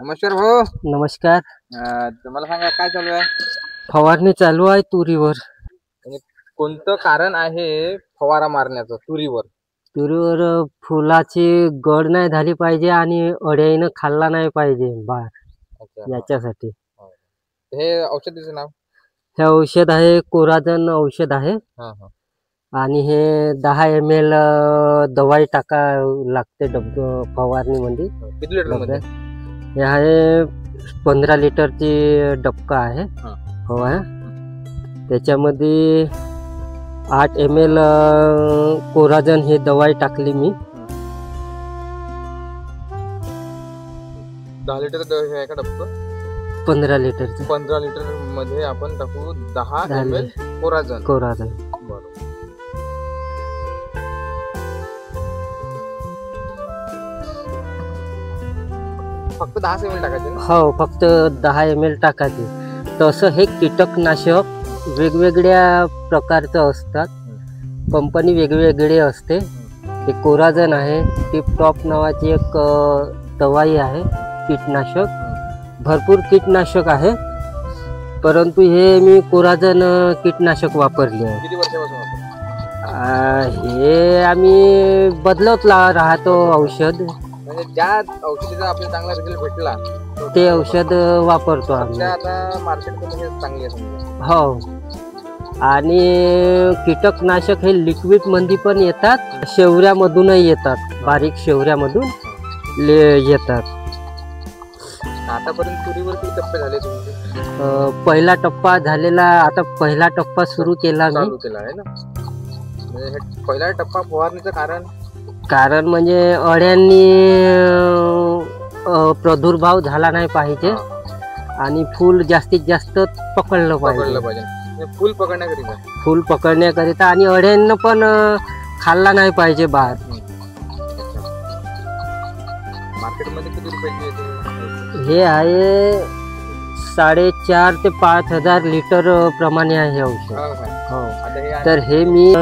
नमस्कार भाऊ. नमस्कार. तुम्हाला सांगा काय चालू आहे? फवारणी चालू आहे तुरीवर. म्हणजे कोणतं कारण आहे फवारा मारण्याचं तुरीवर? तुरीवर फुलाची गड नाही झाली पाहिजे आणि अळ्याईनं खाल्ला नाही पाहिजे बार, अच्छा. याच्यासाठी हे औषधीचं नाव? हे औषध आहे कोराजन औषध आहे. आणि हे 10 ml दवाई टाका लागते फवारणीमध्ये. किती लिटर मध्ये? हे आहे 15 लिटरची डबका आहे. हो आहे. त्याच्यामध्ये 8 ml कोराजन हे दवाई टाकली मी. 10 लिटर हे आहे का डबकं? 15 लिटरचं. 15 लिटर मध्ये आपण टाकू 10 ml कोराजन. बरोबर. फक्त 10 ml टाकायचे ना? हो, फक्त 10 ml टाकायचे. तसं हे कीटकनाशक वेगवेगळ्या प्रकारचं असतात. कंपनी वेगवेगळी असते. हे कोराजन आहे. टिपटॉप नावाची एक दवाई आहे कीटनाशक. भरपूर कीटनाशक आहे, परंतु हे मी कोराजन कीटनाशक वापरले आहे. किती वर्षापासून वापरतो? हे आम्ही बदलत राहतो औषध. म्हणजे ज्या औषधीचा आपल्याला चांगला रिझल्ट भेटला ते औषध वापरतो आम्ही. आता मार्केटमध्ये चांगली आहे समजा. हो. आणि कीटकनाशक हे लिक्विड मध्ये पण येतात, शेवऱ्यामधूनही येतात. बारीक शेवऱ्यामधून येतात. आतापर्यंत तुरीवर किती टप्पे झाले तुमचे? पहिला टप्पा झालेला. आता पहिला टप्पा सुरू केला मी. आहे ना? म्हणजे पहिला टप्पा फवारणीचं कारण म्हणजे अळ्यांनी प्रादुर्भाव झाला नाही पाहिजे आणि फूल जास्तीत जास्त पकडलं पाहिजे. फूल पकडण्याकरिता आणि अळ्यांना पण खाल्ला नाही पाहिजे बाहेर. मार्केटमध्ये किती रुपयाची येते? हे आहे 4,500 ते 5,000 लिटर प्रमाणे आहे हे औषध. हो. तर हे मी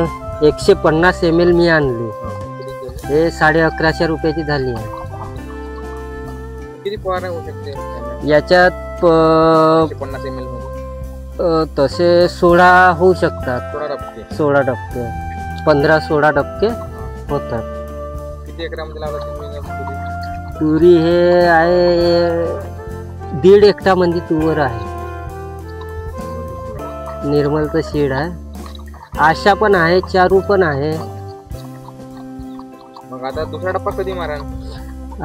150 ml मी आणले. हे 1150 रुपयाची झाली आहे. किती फवारणी होऊ शकते याच्यात? 50 ml मध्ये तसे 16 होऊ शकतात. 16 डबके 15-16 डबके होतात. किती एकरामध्ये लावला तुम्ही तुरी? हे आहे 1.5 एकरामध्ये तुवर आहे. निर्मलचं सीड आहे. आशा पण आहे, चारू पण आहे. मग आता दुसरा टप्पा कधी मारा?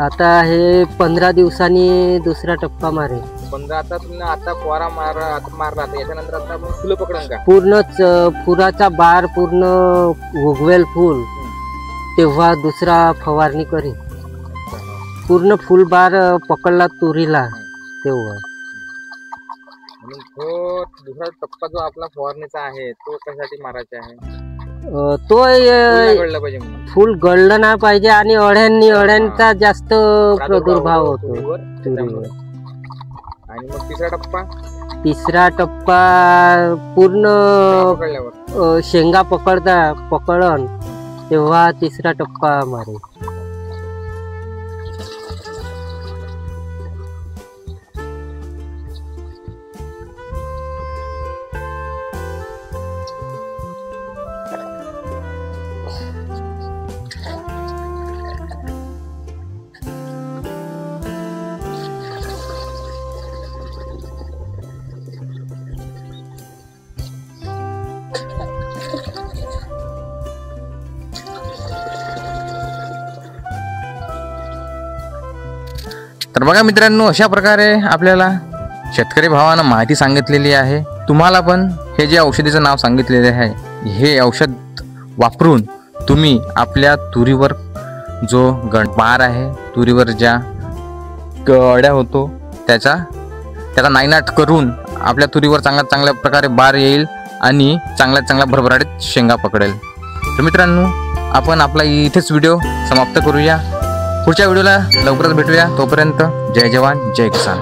आता हे 15 दिवसांनी दुसरा टप्पा मारेल. 15? आता तुम्ही आता फवारा मारला याच्यानंतर आता मग फुलं पकडा का? पूर्णच फुलाचा बार पूर्ण उगवेल फुल, तेव्हा दुसरा फवारणी करेल. पूर्ण फुल बार पकडला तुरीला तेव्हा. तो दुसरा टप्पा जो आपला फवारणीचा आहे तो कशासाठी मारायचा आहे? तो गळलं पाहिजे. फुल गळलं नाही पाहिजे आणि अळ्यांचा जास्त प्रादुर्भाव होतो तुरीवर. आणि मग तिसरा टप्पा पूर्ण शेंगा पकडन तेव्हा तिसरा टप्पा मारेल. तर बघा मित्रांनो, अशा प्रकारे आपल्याला शेतकरी भावानं माहिती सांगितलेली आहे. तुम्हाला पण हे जे औषधीचं नाव सांगितलेले आहे हे औषध वापरून तुम्ही आपल्या तुरीवर जो बार आहे, तुरीवर ज्या अळ्या होतो त्याचा नायनाट करून आपल्या तुरीवर चांगल्या प्रकारे बार येईल आणि चांगल्या भरभराटीत शेंगा पकडेल. तर मित्रांनो, आपण आपला इथेच व्हिडिओ समाप्त करूया. पुढच्या व्हिडिओला लवकरच भेटूया. तोपर्यंत जय जवान जय किसान.